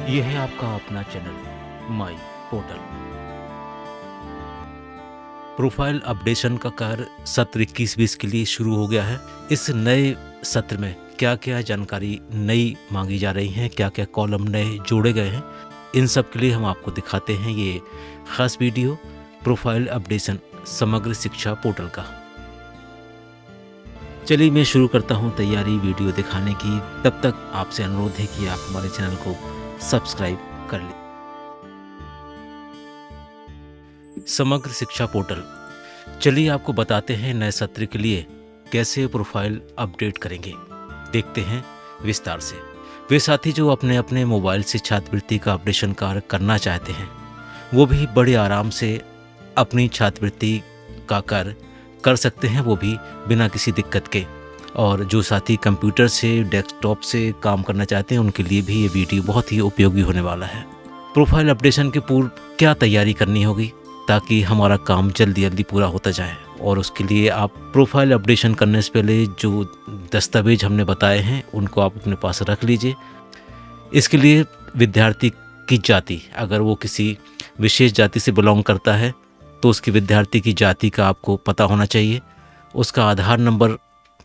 ये है आपका अपना channel my portal. Profile updation का कार्य सत्र 21-20 के लिए शुरू हो गया है। इस नए सत्र में क्या क्या जानकारी नई मांगी जा रही हैं, क्या क्या कॉलम नए जोड़े गए हैं, इन सब के लिए हम आपको दिखाते हैं ये खास वीडियो प्रोफाइल अपडेशन समग्र शिक्षा पोर्टल का। चलिए मैं शुरू करता हूं तैयारी वीडियो दिखाने की। तब तक आपसे अनुरोध है कि आप हमारे चैनल को सब्सक्राइब कर लें। समग्र शिक्षा पोर्टल, चलिए आपको बताते हैं नए सत्र के लिए कैसे प्रोफाइल अपडेट करेंगे। देखते हैं विस्तार से। वे साथी जो अपने अपने मोबाइल से छात्रवृत्ति का अपडेशन कार्य करना चाहते हैं वो भी बड़े आराम से अपनी छात्रवृत्ति का कार्य कर सकते हैं, वो भी बिना किसी दिक्कत के। और जो साथी कंप्यूटर से डेस्कटॉप से काम करना चाहते हैं उनके लिए भी ये वीडियो बहुत ही उपयोगी होने वाला है। प्रोफाइल अपडेशन के पूर्व क्या तैयारी करनी होगी ताकि हमारा काम जल्दी जल्दी पूरा होता जाए, और उसके लिए आप प्रोफाइल अपडेशन करने से पहले जो दस्तावेज हमने बताए हैं उनको आप अपने पास रख लीजिए। इसके लिए विद्यार्थी की जाति, अगर वो किसी विशेष जाति से बिलोंग करता है तो उसकी विद्यार्थी की जाति का आपको पता होना चाहिए। उसका आधार नंबर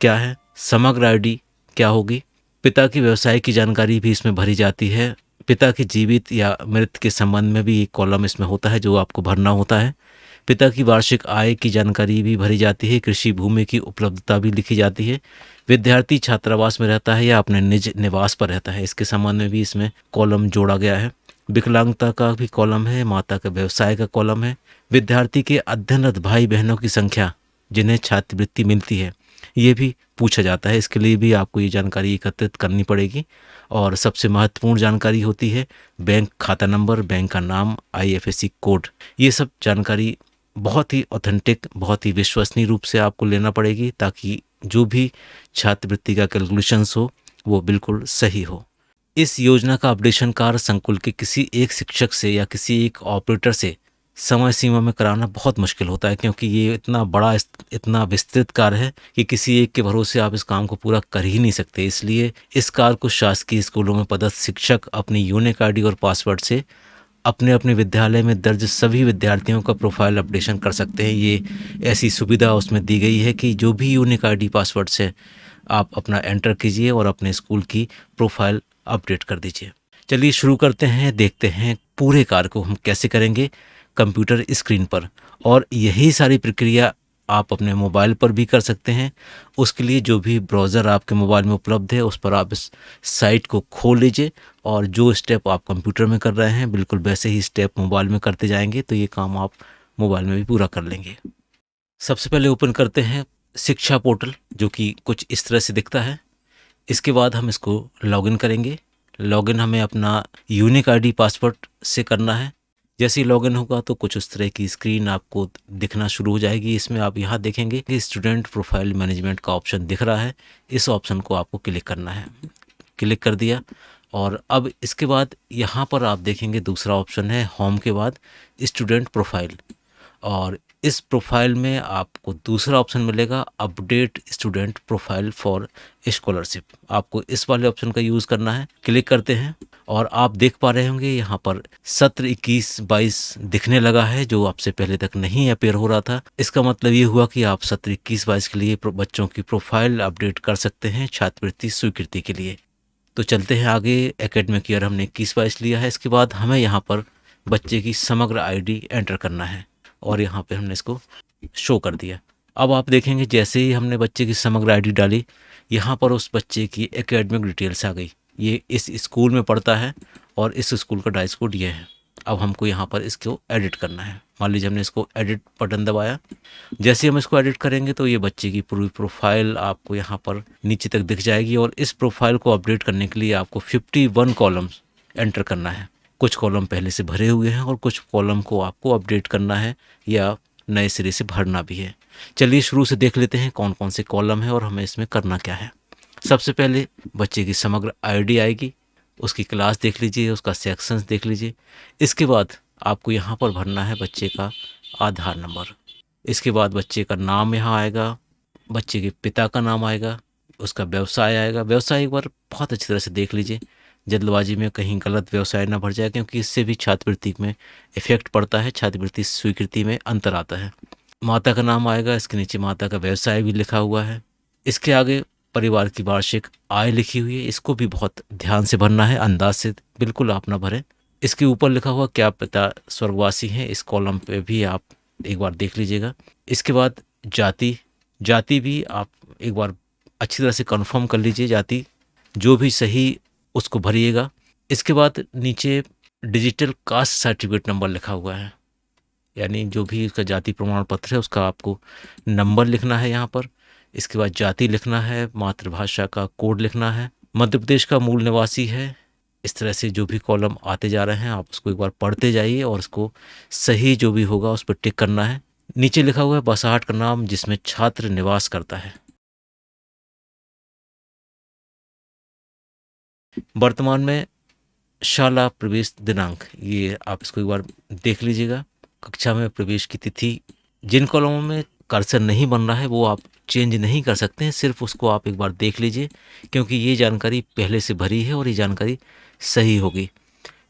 क्या है, समग्र आईडी क्या होगी, पिता की व्यवसाय की जानकारी भी इसमें भरी जाती है। पिता के जीवित या मृत के संबंध में भी एक कॉलम इसमें होता है जो आपको भरना होता है। पिता की वार्षिक आय की जानकारी भी भरी जाती है। कृषि भूमि की उपलब्धता भी लिखी जाती है। विद्यार्थी छात्रावास में रहता है या अपने निज निवास पर रहता है, इसके संबंध में भी इसमें कॉलम जोड़ा गया है। विकलांगता का भी कॉलम है। माता का व्यवसाय का कॉलम है। विद्यार्थी के अध्ययनरत भाई बहनों की संख्या जिन्हें छात्रवृत्ति मिलती है ये भी पूछा जाता है। इसके लिए भी आपको ये जानकारी एकत्रित करनी पड़ेगी। और सबसे महत्वपूर्ण जानकारी होती है बैंक खाता नंबर, बैंक का नाम, IFSC कोड। ये सब जानकारी बहुत ही ऑथेंटिक, बहुत ही विश्वसनीय रूप से आपको लेना पड़ेगी ताकि जो भी छात्रवृत्ति का कैलकुलेशंस हो वो बिल्कुल सही हो। इस योजना का अपडेशन कार्य संकुल के किसी एक शिक्षक से या किसी एक ऑपरेटर से समय सीमा में कराना बहुत मुश्किल होता है, क्योंकि ये इतना बड़ा, इतना विस्तृत कार्य है कि किसी एक के भरोसे आप इस काम को पूरा कर ही नहीं सकते। इसलिए इस कार्य को शासकीय स्कूलों में पदस्थ शिक्षक अपनी यूनिक आईडी और पासवर्ड से अपने अपने विद्यालय में दर्ज सभी विद्यार्थियों का प्रोफाइल अपडेशन कर सकते हैं। ये ऐसी सुविधा उसमें दी गई है कि जो भी यूनिक आईडी पासवर्ड से आप अपना एंटर कीजिए और अपने स्कूल की प्रोफाइल अपडेट कर दीजिए। चलिए शुरू करते हैं, देखते हैं पूरे कार्य को हम कैसे करेंगे कंप्यूटर स्क्रीन पर। और यही सारी प्रक्रिया आप अपने मोबाइल पर भी कर सकते हैं। उसके लिए जो भी ब्राउज़र आपके मोबाइल में उपलब्ध है उस पर आप इस साइट को खोल लीजिए और जो स्टेप आप कंप्यूटर में कर रहे हैं बिल्कुल वैसे ही स्टेप मोबाइल में करते जाएंगे तो ये काम आप मोबाइल में भी पूरा कर लेंगे। सबसे पहले ओपन करते हैं शिक्षा पोर्टल, जो कि कुछ इस तरह से दिखता है। इसके बाद हम इसको लॉगिन करेंगे। लॉगिन हमें अपना यूनिक आईडी पासवर्ड से करना है। जैसे ही लॉगिन होगा तो कुछ उस तरह की स्क्रीन आपको दिखना शुरू हो जाएगी। इसमें आप यहाँ देखेंगे कि स्टूडेंट प्रोफाइल मैनेजमेंट का ऑप्शन दिख रहा है। इस ऑप्शन को आपको क्लिक करना है। क्लिक कर दिया और अब इसके बाद यहाँ पर आप देखेंगे दूसरा ऑप्शन है होम के बाद स्टूडेंट प्रोफाइल, और इस प्रोफाइल में आपको दूसरा ऑप्शन मिलेगा update student profile for scholarship. आपको इस वाले ऑप्शन का यूज़ करना है। क्लिक करते हैं और आप देख पा रहे होंगे यहाँ पर सत्र 21-22 दिखने लगा है, जो आपसे पहले तक नहीं अपेयर हो रहा था। इसका मतलब ये हुआ कि आप सत्र 21-22 के लिए बच्चों की प्रोफाइल अपडेट कर सकते हैं छात्रवृत्ति स्वीकृति के लिए। तो चलते हैं आगे। एकेडमिक ईयर हमने 21-22 लिया है। इसके बाद हमें यहाँ पर बच्चे की समग्र आईडी एंटर करना है और यहाँ पे हमने इसको शो कर दिया। अब आप देखेंगे जैसे ही हमने बच्चे की समग्र आईडी डाली यहाँ पर उस बच्चे की एकेडमिक डिटेल्स आ गई। ये इस स्कूल में पढ़ता है और इस स्कूल का डाइस कोड ये है। अब हमको यहाँ पर इसको एडिट करना है। मान लीजिए हमने इसको एडिट बटन दबाया। जैसे हम इसको एडिट करेंगे तो ये बच्चे की पूरी प्रोफाइल आपको यहाँ पर नीचे तक दिख जाएगी। और इस प्रोफाइल को अपडेट करने के लिए आपको 51 कॉलम्स एंटर करना है। कुछ कॉलम पहले से भरे हुए हैं और कुछ कॉलम को आपको अपडेट करना है या नए सिरे से भरना भी है। चलिए शुरू से देख लेते हैं कौन कौन से कॉलम है और हमें इसमें करना क्या है। सबसे पहले बच्चे की समग्र आईडी आएगी, उसकी क्लास देख लीजिए, उसका सेक्शंस देख लीजिए। इसके बाद आपको यहाँ पर भरना है बच्चे का आधार नंबर। इसके बाद बच्चे का नाम यहाँ आएगा, बच्चे के पिता का नाम आएगा, उसका व्यवसाय आएगा। व्यवसाय एक बार बहुत अच्छी तरह से देख लीजिए जल्दबाजी में कहीं गलत व्यवसाय ना भर जाए, क्योंकि इससे भी छात्रवृत्ति में इफेक्ट पड़ता है, छात्रवृत्ति स्वीकृति में अंतर आता है। माता का नाम आएगा, इसके नीचे माता का व्यवसाय भी लिखा हुआ है। इसके आगे परिवार की वार्षिक आय लिखी हुई है, इसको भी बहुत ध्यान से भरना है, अंदाज से बिल्कुल आप ना भरें। इसके ऊपर लिखा हुआ क्या पिता स्वर्गवासी हैं, इस कॉलम पे भी आप एक बार देख लीजिएगा। इसके बाद जाति, जाति भी आप एक बार अच्छी तरह से कंफर्म कर लीजिए, जाति जो भी सही उसको भरिएगा। इसके बाद नीचे डिजिटल कास्ट सर्टिफिकेट नंबर लिखा हुआ है, यानी जो भी उसका जाति प्रमाण पत्र है उसका आपको नंबर लिखना है यहाँ पर। इसके बाद जाति लिखना है, मातृभाषा का कोड लिखना है, मध्य प्रदेश का मूल निवासी है। इस तरह से जो भी कॉलम आते जा रहे हैं आप उसको एक बार पढ़ते जाइए और उसको सही जो भी होगा उस पर टिक करना है। नीचे लिखा हुआ है बसाहट का नाम जिसमें छात्र निवास करता है। वर्तमान में शाला प्रवेश दिनांक, ये आप इसको एक बार देख लीजिएगा। कक्षा में प्रवेश की तिथि, जिन कॉलमों में कर्सर नहीं बन रहा है वो आप चेंज नहीं कर सकते हैं, सिर्फ उसको आप एक बार देख लीजिए, क्योंकि ये जानकारी पहले से भरी है और ये जानकारी सही होगी।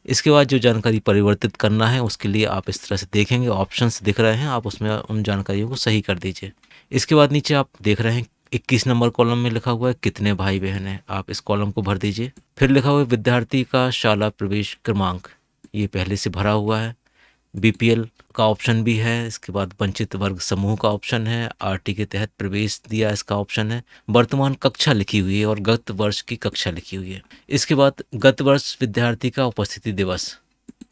इसके बाद जो जानकारी परिवर्तित करना है उसके लिए आप इस तरह से देखेंगे, ऑप्शंस दिख रहे हैं, आप उसमें उन जानकारियों को सही कर दीजिए। इसके बाद नीचे आप देख रहे हैं 21 नंबर कॉलम में लिखा हुआ है कितने भाई बहन हैं, आप इस कॉलम को भर दीजिए। फिर लिखा हुआ है विद्यार्थी का शाला प्रवेश क्रमांक, ये पहले से भरा हुआ है। बीपीएल का ऑप्शन भी है। इसके बाद वंचित वर्ग समूह का ऑप्शन है, आरटी के तहत प्रवेश दिया इसका ऑप्शन है। वर्तमान कक्षा लिखी हुई है और गत वर्ष की कक्षा लिखी हुई है। इसके बाद गत वर्ष विद्यार्थी का उपस्थिति दिवस,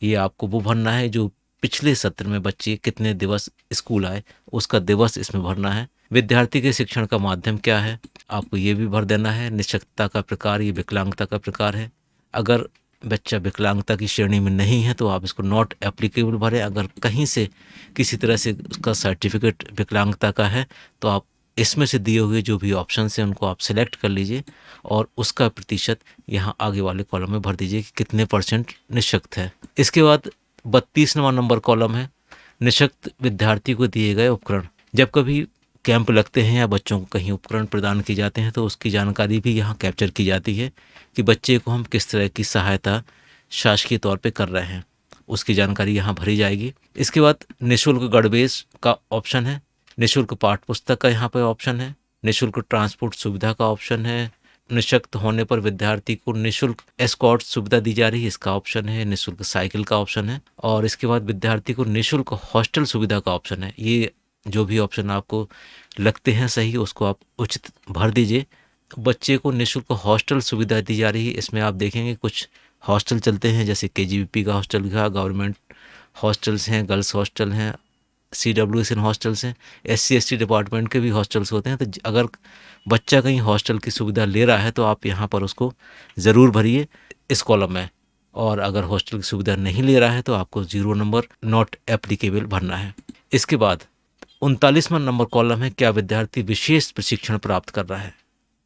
ये आपको वो भरना है जो पिछले सत्र में बच्चे कितने दिवस स्कूल आए उसका दिवस इसमें भरना है। विद्यार्थी के शिक्षण का माध्यम क्या है आपको ये भी भर देना है। निःशक्तता का प्रकार, ये विकलांगता का प्रकार है। अगर बच्चा विकलांगता की श्रेणी में नहीं है तो आप इसको नॉट एप्लीकेबल भरें। अगर कहीं से किसी तरह से उसका सर्टिफिकेट विकलांगता का है तो आप इसमें से दिए हुए जो भी ऑप्शन हैं उनको आप सिलेक्ट कर लीजिए और उसका प्रतिशत यहाँ आगे वाले कॉलम में भर दीजिए कि कितने % निःशक्त है। इसके बाद 32वां नंबर कॉलम है निःशक्त विद्यार्थी को दिए गए उपकरण। जब कभी कैंप लगते हैं या बच्चों को कहीं उपकरण प्रदान किए जाते हैं तो उसकी जानकारी भी यहाँ कैप्चर की जाती है कि बच्चे को हम किस तरह की सहायता शासकीय तौर पे कर रहे हैं, उसकी जानकारी यहाँ भरी जाएगी। इसके बाद निःशुल्क गणवेश का ऑप्शन है, निःशुल्क पाठ्य पुस्तक का यहाँ पे ऑप्शन है, निःशुल्क ट्रांसपोर्ट सुविधा का ऑप्शन है, निःशक्त होने पर विद्यार्थी को निःशुल्क एस्कॉर्ट सुविधा दी जा रही है इसका ऑप्शन है, निःशुल्क साइकिल का ऑप्शन है और इसके बाद विद्यार्थी को निःशुल्क हॉस्टल सुविधा का ऑप्शन है। ये जो भी ऑप्शन आपको लगते हैं सही उसको आप उचित भर दीजिए। बच्चे को निःशुल्क हॉस्टल सुविधा दी जा रही है, इसमें आप देखेंगे कुछ हॉस्टल चलते हैं जैसे केजीबीपी का हॉस्टल का, गवर्नमेंट हॉस्टल्स हैं, गर्ल्स हॉस्टल हैं, CWSN हॉस्टल्स हैं, SC/ST डिपार्टमेंट के भी हॉस्टल्स होते हैं। तो अगर बच्चा कहीं हॉस्टल की सुविधा ले रहा है तो आप यहाँ पर उसको ज़रूर भरिए इस कॉलम में, और अगर हॉस्टल की सुविधा नहीं ले रहा है तो आपको 0 नंबर नॉट एप्लीकेबल भरना है। इसके बाद 39वां नंबर कॉलम है क्या विद्यार्थी विशेष प्रशिक्षण प्राप्त कर रहा है।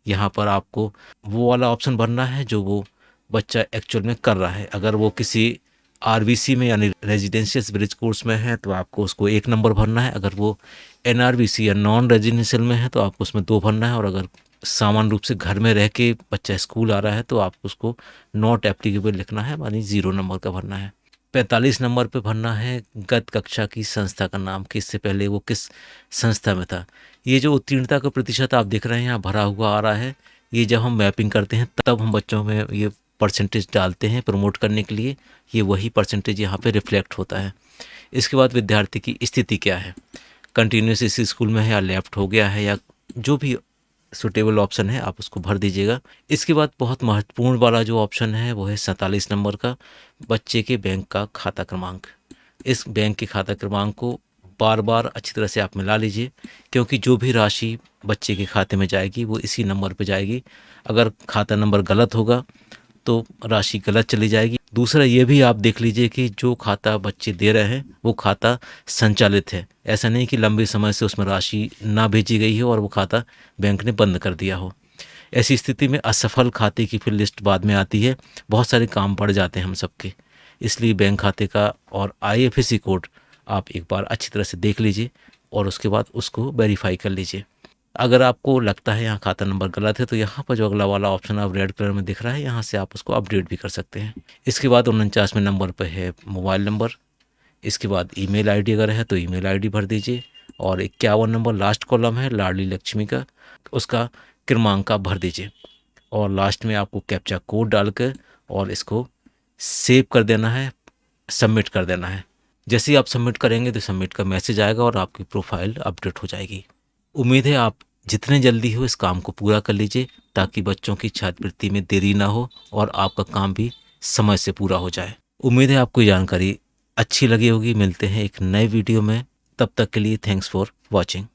यहाँ पर आपको वो वाला ऑप्शन भरना है जो वो बच्चा एक्चुअल में कर रहा है। अगर वो किसी RVC में यानी रेजिडेंशियल ब्रिज कोर्स में है तो आपको उसको 1 नंबर भरना है। अगर वो NRVC या नॉन रेजिडेंशियल में है तो आपको उसमें 2 भरना है। और अगर सामान्य रूप से घर में रह के बच्चा स्कूल आ रहा है तो आपको उसको नॉट एप्लीकेबल लिखना है, यानी 0 नंबर का भरना है। 45 नंबर पे भरना है गत कक्षा की संस्था का नाम, कि इससे पहले वो किस संस्था में था। ये जो उत्तीर्णता का प्रतिशत आप देख रहे हैं यहाँ भरा हुआ आ रहा है, ये जब हम मैपिंग करते हैं तब हम बच्चों में ये % डालते हैं प्रमोट करने के लिए, ये वही % यहाँ पे रिफ्लेक्ट होता है। इसके बाद विद्यार्थी की स्थिति क्या है, कंटिन्यूस इसी स्कूल में है या लेफ्ट हो गया है, या जो भी सुटेबल ऑप्शन है आप उसको भर दीजिएगा। इसके बाद बहुत महत्वपूर्ण वाला जो ऑप्शन है वो है 47 नंबर का, बच्चे के बैंक का खाता क्रमांक। इस बैंक के खाता क्रमांक को बार बार अच्छी तरह से आप मिला लीजिए, क्योंकि जो भी राशि बच्चे के खाते में जाएगी वो इसी नंबर पे जाएगी। अगर खाता नंबर गलत होगा तो राशि गलत चली जाएगी। दूसरा ये भी आप देख लीजिए कि जो खाता बच्चे दे रहे हैं वो खाता संचालित है, ऐसा नहीं कि लंबे समय से उसमें राशि ना भेजी गई हो और वो खाता बैंक ने बंद कर दिया हो। ऐसी स्थिति में असफल खाते की फिर लिस्ट बाद में आती है, बहुत सारे काम बढ़ जाते हैं हम सबके, इसलिए बैंक खाते का और IFSC कोड आप एक बार अच्छी तरह से देख लीजिए और उसके बाद उसको वेरीफाई कर लीजिए। अगर आपको लगता है यहाँ खाता नंबर गलत है तो यहाँ पर जो अगला वाला ऑप्शन आप रेड कलर में दिख रहा है, यहाँ से आप उसको अपडेट भी कर सकते हैं। इसके बाद 49वें नंबर पर है मोबाइल नंबर। इसके बाद ईमेल आईडी अगर है तो ईमेल आईडी भर दीजिए, और 51 नंबर लास्ट कॉलम है लाडली लक्ष्मी का, उसका क्रमांक आप भर दीजिए, और लास्ट में आपको कैप्चा कोड डालकर और इसको सेव कर देना है, सबमिट कर देना है। जैसे ही आप सबमिट करेंगे तो सबमिट का मैसेज आएगा और आपकी प्रोफाइल अपडेट हो जाएगी। उम्मीद है आप जितने जल्दी हो इस काम को पूरा कर लीजिए, ताकि बच्चों की छात्रवृत्ति में देरी ना हो और आपका काम भी समय से पूरा हो जाए। उम्मीद है आपको ये जानकारी अच्छी लगी होगी। मिलते हैं एक नए वीडियो में, तब तक के लिए थैंक्स फॉर वॉचिंग।